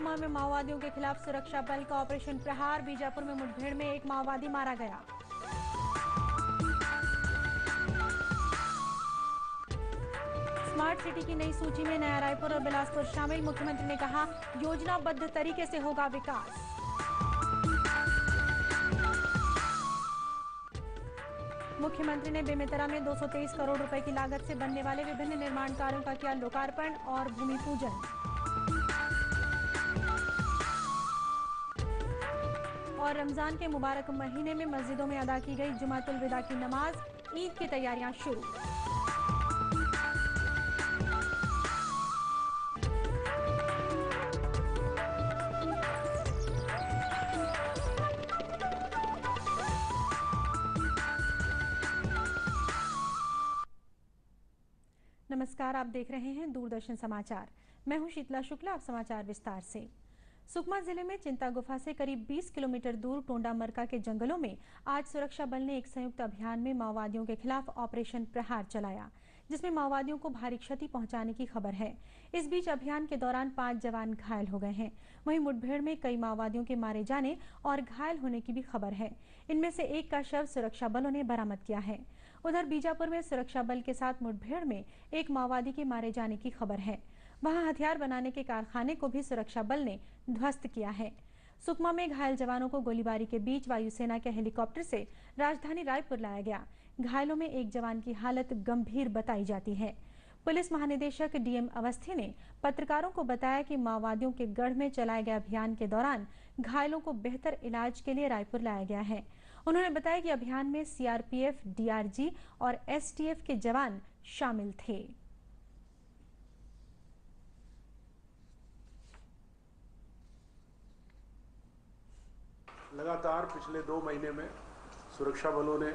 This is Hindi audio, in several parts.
सुकमा में माओवादियों के खिलाफ सुरक्षा बल का ऑपरेशन प्रहार। बीजापुर में मुठभेड़ में एक माओवादी मारा गया। स्मार्ट सिटी की नई सूची में नया रायपुर और बिलासपुर शामिल। मुख्यमंत्री ने कहा, योजनाबद्ध तरीके से होगा विकास। मुख्यमंत्री ने बेमेतरा में 223 करोड़ रुपए की लागत से बनने वाले विभिन्न निर्माण कार्यों का किया लोकार्पण और भूमि पूजन। और रमजान के मुबारक महीने में मस्जिदों में अदा की गई जुमातुल विदा की नमाज। ईद की तैयारियां शुरू। नमस्कार, आप देख रहे हैं दूरदर्शन समाचार। मैं हूं शीतला शुक्ला। अब समाचार विस्तार से। सुकमा जिले में चिंता गुफा से करीब 20 किलोमीटर दूर टोंडा मरका के जंगलों में आज सुरक्षा बल ने एक संयुक्त अभियान में माओवादियों के खिलाफ ऑपरेशन प्रहार चलाया, जिसमें माओवादियों को भारी क्षति पहुंचाने की खबर है। इस बीच अभियान के दौरान 5 जवान घायल हो गए हैं। वहीं मुठभेड़ में कई माओवादियों के मारे जाने और घायल होने की भी खबर है। इनमें से एक का शव सुरक्षा बलों ने बरामद किया है। उधर बीजापुर में सुरक्षा बल के साथ मुठभेड़ में एक माओवादी के मारे जाने की खबर है। वहां हथियार बनाने के कारखाने को भी सुरक्षा बल ने ध्वस्त किया है। सुकमा में घायल जवानों को गोलीबारी के बीच वायुसेना के हेलीकॉप्टर से राजधानी रायपुर लाया गया। घायलों में एक जवान की हालत गंभीर बताई जाती है। पुलिस महानिदेशक डीएम अवस्थी ने पत्रकारों को बताया कि माओवादियों के गढ़ में चलाए गए अभियान के दौरान घायलों को बेहतर इलाज के लिए रायपुर लाया गया है। उन्होंने बताया कि अभियान में सीआरपीएफ, डीआरजी और एसटीएफ के जवान शामिल थे। लगातार पिछले 2 महीने में सुरक्षा बलों ने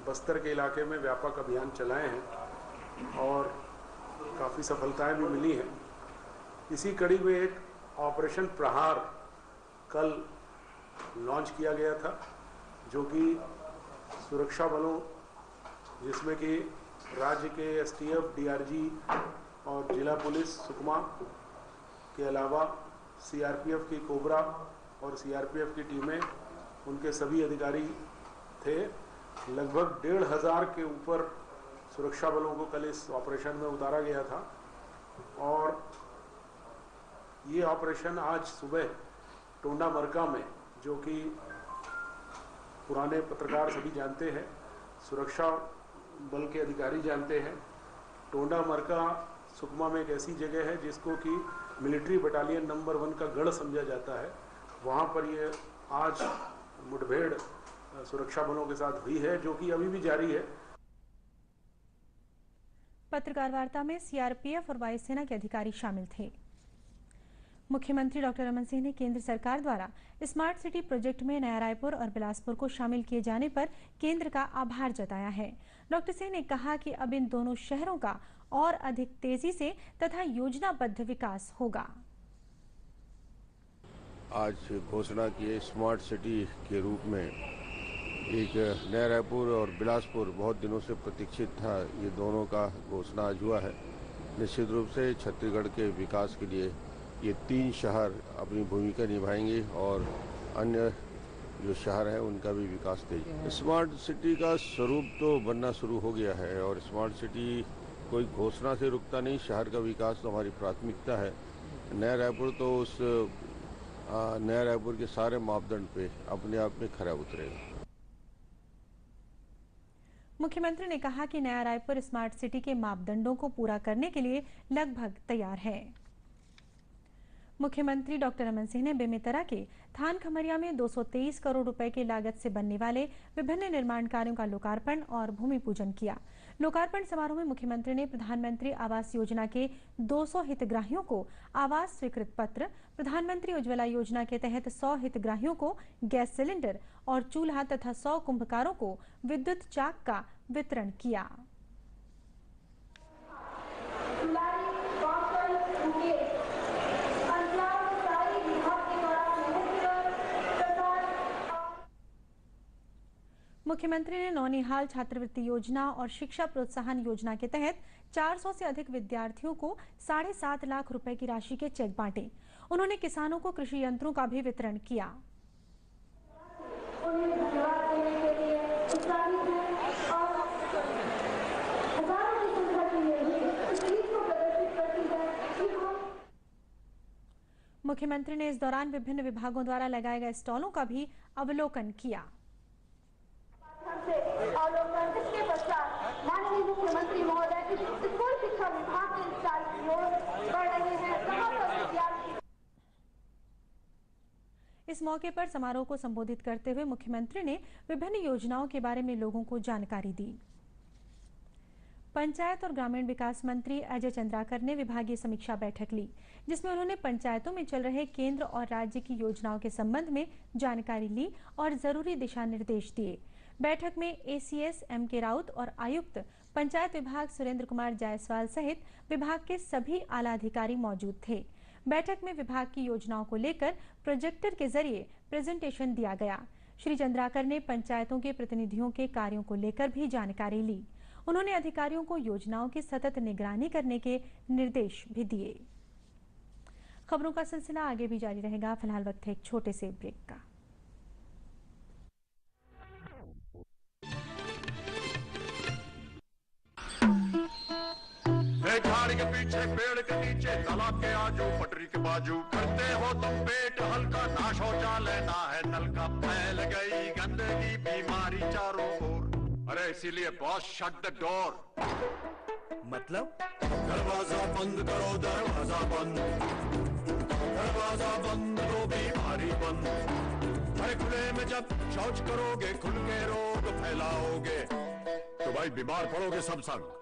बस्तर के इलाके में व्यापक अभियान चलाए हैं और काफ़ी सफलताएं भी मिली हैं। इसी कड़ी में एक ऑपरेशन प्रहार कल लॉन्च किया गया था, जो कि सुरक्षा बलों जिसमें कि राज्य के एसटीएफ, डीआरजी और जिला पुलिस सुकमा के अलावा सीआरपीएफ की कोबरा और सीआरपीएफ की टीमें, उनके सभी अधिकारी थे। लगभग 1,500 के ऊपर सुरक्षा बलों को कल इस ऑपरेशन में उतारा गया था और ये ऑपरेशन आज सुबह टोंडा मरका में, जो कि पुराने पत्रकार सभी जानते हैं, सुरक्षा बल के अधिकारी जानते हैं, टोंडा मरका सुकमा में एक ऐसी जगह है जिसको कि मिलिट्री बटालियन नंबर 1 का गढ़ समझा जाता है। वहाँ पर ये आज मुठभेड़ सुरक्षा बलों के साथ हुई है, जो कि अभी भी जारी है। पत्रकार वार्ता में सीआरपीएफ और वायुसेना के अधिकारी शामिल थे। मुख्यमंत्री डॉक्टर रमन सिंह ने केंद्र सरकार द्वारा स्मार्ट सिटी प्रोजेक्ट में नया रायपुर और बिलासपुर को शामिल किए जाने पर केंद्र का आभार जताया है। डॉक्टर सिंह ने कहा कि अब इन दोनों शहरों का और अधिक तेजी से तथा योजनाबद्ध विकास होगा। आज घोषणा किए स्मार्ट सिटी के रूप में एक नया रायपुर और बिलासपुर बहुत दिनों से प्रतीक्षित था। ये दोनों का घोषणा आज हुआ है। निश्चित रूप से छत्तीसगढ़ के विकास के लिए ये 3 शहर अपनी भूमिका निभाएंगे और अन्य जो शहर हैं उनका भी विकास तेज। स्मार्ट सिटी का स्वरूप तो बनना शुरू हो गया है और स्मार्ट सिटी कोई घोषणा से रुकता नहीं। शहर का विकास तो हमारी प्राथमिकता है। नया रायपुर तो उस नया रायपुर के सारे मापदंड पे अपने आप में खरा उतरेगा। मुख्यमंत्री ने कहा कि नया रायपुर स्मार्ट सिटी के मापदंडों को पूरा करने के लिए लगभग तैयार है। मुख्यमंत्री डॉक्टर रमन सिंह ने बेमेतरा के थान खमरिया में 223 करोड़ रुपए की लागत से बनने वाले विभिन्न निर्माण कार्यों का लोकार्पण और भूमि पूजन किया। लोकार्पण समारोह में मुख्यमंत्री ने प्रधानमंत्री आवास योजना के 200 हितग्राहियों को आवास स्वीकृत पत्र, प्रधानमंत्री उज्ज्वला योजना के तहत 100 हितग्राहियों को गैस सिलेंडर और चूल्हा तथा 100 कुंभकारों को विद्युत चाक का वितरण किया। मुख्यमंत्री ने नौनिहाल छात्रवृत्ति योजना और शिक्षा प्रोत्साहन योजना के तहत 400 से अधिक विद्यार्थियों को 7.5 लाख रुपए की राशि के चेक बांटे। उन्होंने किसानों को कृषि यंत्रों का भी वितरण किया। मुख्यमंत्री ने इस दौरान विभिन्न विभागों द्वारा लगाए गए स्टॉलों का भी अवलोकन किया। इसके पश्चात माननीय मुख्यमंत्री महोदय स्कूल शिक्षा विभाग के स्टाल की ओर बढ़ रहे हैं। इस मौके पर समारोह को संबोधित करते हुए मुख्यमंत्री ने विभिन्न योजनाओं के बारे में लोगों को जानकारी दी। पंचायत और ग्रामीण विकास मंत्री अजय चंद्राकर ने विभागीय समीक्षा बैठक ली, जिसमें उन्होंने पंचायतों में चल रहे केंद्र और राज्य की योजनाओं के संबंध में जानकारी ली और जरूरी दिशा निर्देश दिए। बैठक में एसीएस एम.के. राउत और आयुक्त पंचायत विभाग सुरेंद्र कुमार जायसवाल सहित विभाग के सभी आला अधिकारी मौजूद थे। बैठक में विभाग की योजनाओं को लेकर प्रोजेक्टर के जरिए प्रेजेंटेशन दिया गया। श्री चंद्राकर ने पंचायतों के प्रतिनिधियों के कार्यों को लेकर भी जानकारी ली। उन्होंने अधिकारियों को योजनाओं की सतत निगरानी करने के निर्देश भी दिए। खबरों का सिलसिला आगे भी जारी रहेगा। फिलहाल वक्त है एक छोटे से ब्रेक का। झाड़ के पीछे पेड़ के नीचे तालाब के आजू पटरी के बाजू करते हो तुम पेट हल्का, ना शौचालय ना है नल का, फैल गई गंदगी बीमारी चारों ओर। अरे इसीलिए बॉस शट द डोर। मतलब दरवाजा बंद करो, दरवाजा बंद, दरवाजा बंद तो बीमारी बंद। अरे खुले में जब शौच करोगे खुल के रोग फैलाओगे तो भाई बीमार पड़ोगे सब संग।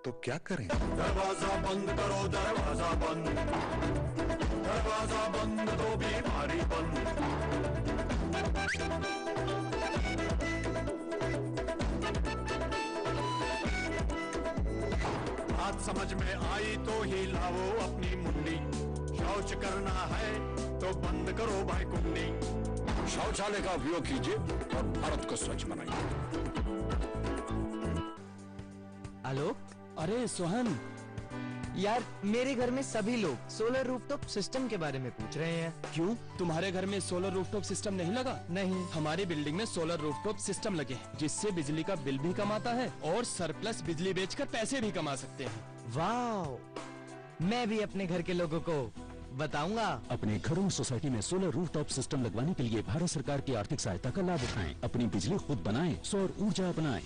तो क्या करें? दरवाजा बंद करो, दरवाजा बंद, दरवाजा बंद तो बीमारी बंद। बात समझ में आई तो ही लाओ अपनी मुंडी, शौच करना है तो बंद करो भाई कुंडी। शौचालय का उपयोग कीजिए और भारत को स्वच्छ बनाइए। हेलो, अरे सोहन यार, मेरे घर में सभी लोग सोलर रूफटॉप सिस्टम के बारे में पूछ रहे हैं। क्यों, तुम्हारे घर में सोलर रूफटॉप सिस्टम नहीं लगा? नहीं, हमारी बिल्डिंग में सोलर रूफटॉप सिस्टम लगे हैं, जिससे बिजली का बिल भी कम आता है और सरप्लस बिजली बेचकर पैसे भी कमा सकते हैं। वाह, मैं भी अपने घर के लोगों को बताऊंगा। अपने घरों और सोसाइटी में सोलर रूफटॉप सिस्टम लगवाने के लिए भारत सरकार की आर्थिक सहायता का लाभ उठाएं, अपनी बिजली खुद बनाएं, सौर ऊर्जा अपनाएं।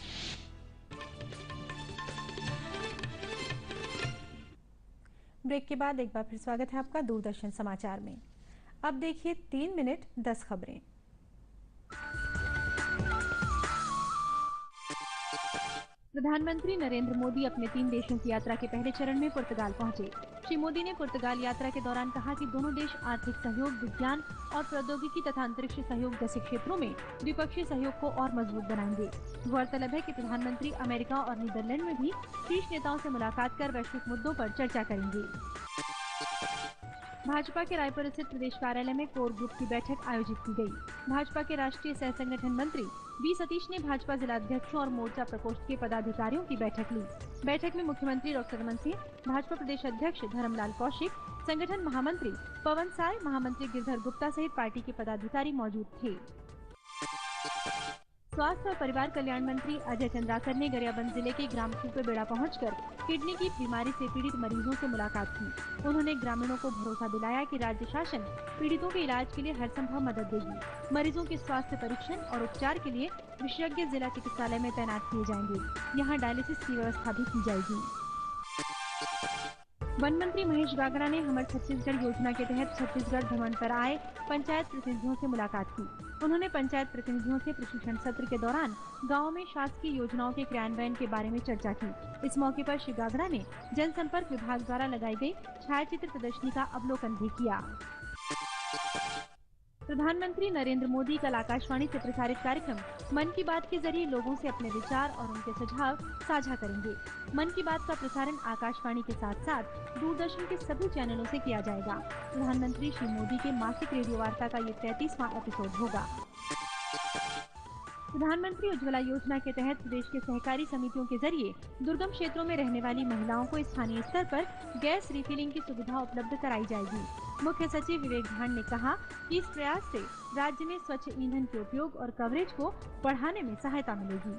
ब्रेक के बाद एक बार फिर स्वागत है आपका दूरदर्शन समाचार में। अब देखिए 3 मिनट 10 खबरें। प्रधानमंत्री नरेंद्र मोदी अपने 3 देशों की यात्रा के पहले चरण में पुर्तगाल पहुंचे। श्री मोदी ने पुर्तगाल यात्रा के दौरान कहा कि दोनों देश आर्थिक सहयोग, विज्ञान और प्रौद्योगिकी तथा अंतरिक्ष सहयोग जैसे क्षेत्रों में द्विपक्षीय सहयोग को और मजबूत बनाएंगे। गौरतलब है कि प्रधानमंत्री अमेरिका और नीदरलैंड में भी शीर्ष नेताओं से मुलाकात कर वैश्विक मुद्दों पर चर्चा करेंगे। भाजपा के रायपुर स्थित प्रदेश कार्यालय में कोर ग्रुप की बैठक आयोजित की गई। भाजपा के राष्ट्रीय सह संगठन मंत्री बी सतीश ने भाजपा जिला अध्यक्षों और मोर्चा प्रकोष्ठ के पदाधिकारियों की बैठक ली। बैठक में मुख्यमंत्री डॉक्टर रमन सिंह, भाजपा प्रदेश अध्यक्ष धर्मलाल कौशिक, संगठन महामंत्री पवन साय, महामंत्री गिरधर गुप्ता सहित पार्टी के पदाधिकारी मौजूद थे। स्वास्थ्य और परिवार कल्याण मंत्री अजय चंद्राकर ने गरियाबंद जिले के ग्राम खूपेबेड़ा पहुंचकर किडनी की बीमारी से पीड़ित मरीजों से मुलाकात की। उन्होंने ग्रामीणों को भरोसा दिलाया कि राज्य शासन पीड़ितों के इलाज के लिए हर संभव मदद देगी। मरीजों के स्वास्थ्य परीक्षण और उपचार के लिए विशेषज्ञ जिला चिकित्सालय में तैनात किए जाएंगे। यहाँ डायलिसिस की व्यवस्था भी की जाएगी। वन मंत्री महेश गागड़ा ने हमर छत्तीसगढ़ योजना के तहत छत्तीसगढ़ भ्रमण पर आए पंचायत प्रतिनिधियों से मुलाकात की। उन्होंने पंचायत प्रतिनिधियों से प्रशिक्षण सत्र के दौरान गांव में शासकीय योजनाओं के क्रियान्वयन के बारे में चर्चा की। इस मौके पर श्री गागड़ा ने जनसंपर्क विभाग द्वारा लगाई गई छायाचित्र प्रदर्शनी का अवलोकन भी किया। प्रधानमंत्री नरेंद्र मोदी कल आकाशवाणी से प्रसारित कार्यक्रम मन की बात के जरिए लोगों से अपने विचार और उनके सुझाव साझा करेंगे। मन की बात का प्रसारण आकाशवाणी के साथ साथ दूरदर्शन के सभी चैनलों से किया जाएगा। प्रधानमंत्री श्री मोदी के मासिक रेडियो वार्ता का ये 33वां एपिसोड होगा। प्रधानमंत्री उज्ज्वला योजना के तहत प्रदेश के सहकारी समितियों के जरिए दुर्गम क्षेत्रों में रहने वाली महिलाओं को स्थानीय स्तर पर गैस रिफिलिंग की सुविधा उपलब्ध कराई जाएगी। मुख्य सचिव विवेक भांड ने कहा कि इस प्रयास से राज्य में स्वच्छ ईंधन के उपयोग और कवरेज को बढ़ाने में सहायता मिलेगी।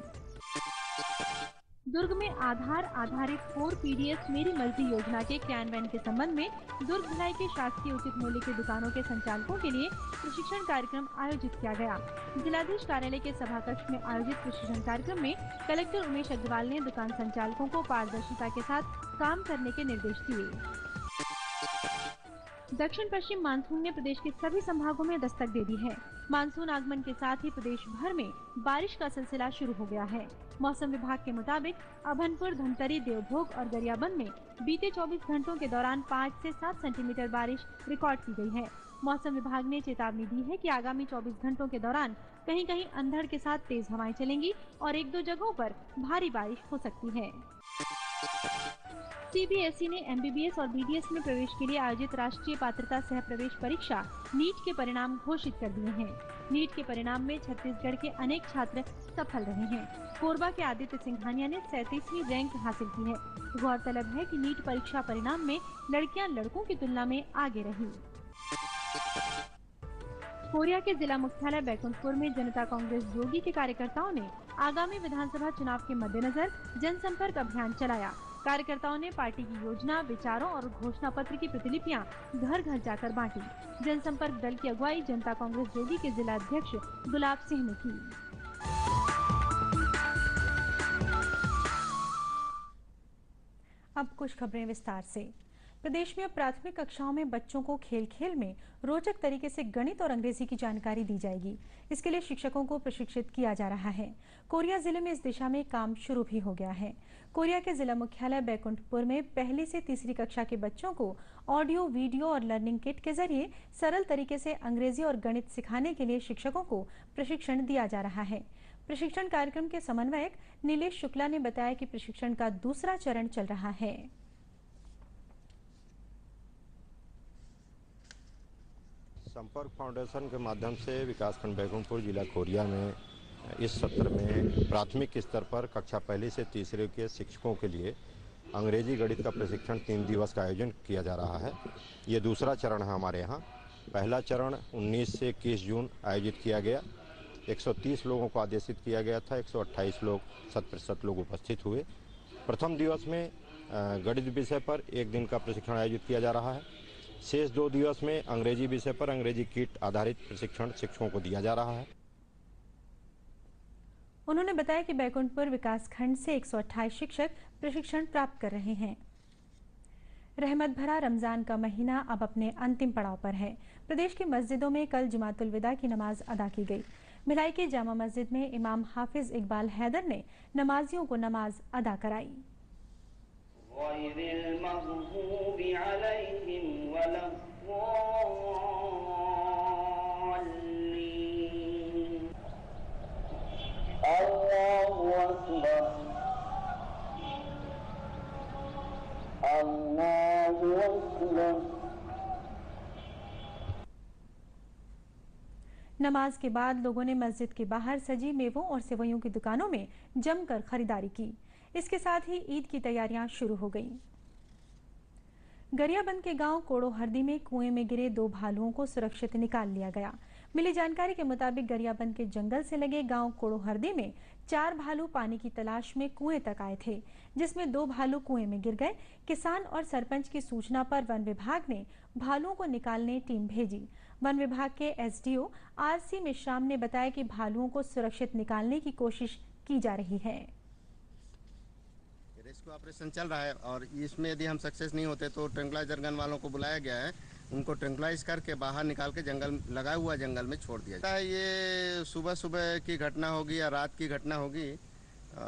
दुर्ग में आधार आधारित 4 PDS मेरी मर्जी योजना के क्रियान्वयन के संबंध में दुर्ग भिलाई के शासकीय उचित मूल्य की दुकानों के संचालकों के लिए प्रशिक्षण कार्यक्रम आयोजित किया गया। जिलाधीश कार्यालय के सभा कक्ष में आयोजित प्रशिक्षण कार्यक्रम में कलेक्टर उमेश अग्रवाल ने दुकान संचालकों को पारदर्शिता के साथ काम करने के निर्देश दिए। दक्षिण पश्चिम मानसून ने प्रदेश के सभी संभागों में दस्तक दे दी है। मानसून आगमन के साथ ही प्रदेश भर में बारिश का सिलसिला शुरू हो गया है। मौसम विभाग के मुताबिक अभनपुर, धमतरी, देवभोग और गरियाबंद में बीते 24 घंटों के दौरान 5 से 7 सेंटीमीटर बारिश रिकॉर्ड की गई है। मौसम विभाग ने चेतावनी दी है कि आगामी 24 घंटों के दौरान कहीं कहीं अंधड़ के साथ तेज हवाएं चलेंगी और 1-2 जगहों पर भारी बारिश हो सकती है। CBSE ने MBBS और BDS में प्रवेश के लिए आयोजित राष्ट्रीय पात्रता सह प्रवेश परीक्षा नीट के परिणाम घोषित कर दिए हैं। नीट के परिणाम में छत्तीसगढ़ के अनेक छात्र सफल रहे हैं। कोरबा के आदित्य सिंघानिया ने 37वीं रैंक हासिल की है। गौरतलब है कि नीट परीक्षा परिणाम में लड़कियां लड़कों की तुलना में आगे रही। कोरिया के जिला मुख्यालय बैकुंठपुर में जनता कांग्रेस जोगी के कार्यकर्ताओं ने आगामी विधानसभा चुनाव के मद्देनजर जनसंपर्क अभियान चलाया। कार्यकर्ताओं ने पार्टी की योजना, विचारों और घोषणा पत्र की प्रतिलिपियां घर घर जाकर बांटी। जनसंपर्क दल की अगुवाई जनता कांग्रेस जोगी के जिला अध्यक्ष गुलाब सिंह ने की। अब कुछ खबरें विस्तार से। प्रदेश में अब प्राथमिक कक्षाओं में बच्चों को खेल खेल में रोचक तरीके से गणित और अंग्रेजी की जानकारी दी जाएगी। इसके लिए शिक्षकों को प्रशिक्षित किया जा रहा है। कोरिया जिले में इस दिशा में काम शुरू भी हो गया है। कोरिया के जिला मुख्यालय बैकुंठपुर में पहली से तीसरी कक्षा के बच्चों को ऑडियो, वीडियो और लर्निंग किट के जरिए सरल तरीके से अंग्रेजी और गणित सिखाने के लिए शिक्षकों को प्रशिक्षण दिया जा रहा है। प्रशिक्षण कार्यक्रम के समन्वयक नीलेश शुक्ला ने बताया कि प्रशिक्षण का दूसरा चरण चल रहा है। संपर्क फाउंडेशन के माध्यम से विकासखंड बैकुंठपुर जिला कोरिया में इस सत्र में प्राथमिक स्तर पर कक्षा पहली से तीसरे के शिक्षकों के लिए अंग्रेजी गणित का प्रशिक्षण 3 दिवस का आयोजन किया जा रहा है। ये दूसरा चरण है हमारे यहाँ। पहला चरण 19 से 21 जून आयोजित किया गया। 130 लोगों को आदेशित किया गया था। 128 लोग 100% लोग उपस्थित हुए। प्रथम दिवस में गणित विषय पर 1 दिन का प्रशिक्षण आयोजित किया जा रहा है। शेष 2 दिवस में अंग्रेजी विषय पर अंग्रेजी किट आधारित प्रशिक्षण शिक्षकों को दिया जा रहा है। उन्होंने बताया कि बैकुंठपुर विकासखंड से 128 शिक्षक प्रशिक्षण प्राप्त कर रहे हैं। रहमत भरा रमजान का महीना अब अपने अंतिम पड़ाव पर है। प्रदेश की मस्जिदों में कल जुमातुल विदा की नमाज अदा की गई। भिलाई के जामा मस्जिद में इमाम हाफिज इकबाल हैदर ने नमाजियों को नमाज अदा कराई। अल्लाहु अकबर, अल्लाहु अकबर। नमाज के बाद लोगों ने मस्जिद के बाहर सजी मेवों और सेवइयों की दुकानों में जमकर खरीदारी की। इसके साथ ही ईद की तैयारियां शुरू हो गईं। गरियाबंद के गांव कोड़ोहरदी में कुएं में गिरे 2 भालुओं को सुरक्षित निकाल लिया गया। मिली जानकारी के मुताबिक गरियाबंद के जंगल से लगे गांव कोड़ोहरदी में 4 भालू पानी की तलाश में कुएं तक आए थे, जिसमें 2 भालू कुएं में गिर गए। किसान और सरपंच की सूचना पर वन विभाग ने भालुओं को निकालने टीम भेजी। वन विभाग के SDO RC मिश्राम ने बताया कि भालुओं को सुरक्षित निकालने की कोशिश की जा रही है। रेस्क्यू ऑपरेशन चल रहा है और इसमें यदि हम सक्सेस नहीं होते तो ट्रैंक्विलाइजर गन वालों को बुलाया गया है। उनको ट्रैंक्विलाइज करके बाहर निकाल के जंगल लगा हुआ जंगल में छोड़ दिया जाता है। ये सुबह की घटना होगी या रात की घटना होगी,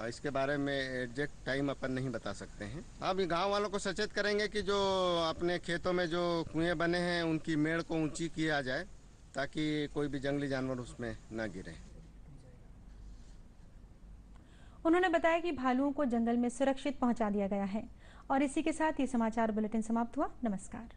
इसके बारे में एग्जैक्ट टाइम अपन नहीं बता सकते हैं। अब गांव वालों को सचेत करेंगे कि जो अपने खेतों में जो कुएं बने हैं उनकी मेड़ को ऊंची किया जाए ताकि कोई भी जंगली जानवर उसमें न गिरे। उन्होंने बताया कि भालुओं को जंगल में सुरक्षित पहुंचा दिया गया है। और इसी के साथ ये समाचार बुलेटिन समाप्त हुआ। नमस्कार।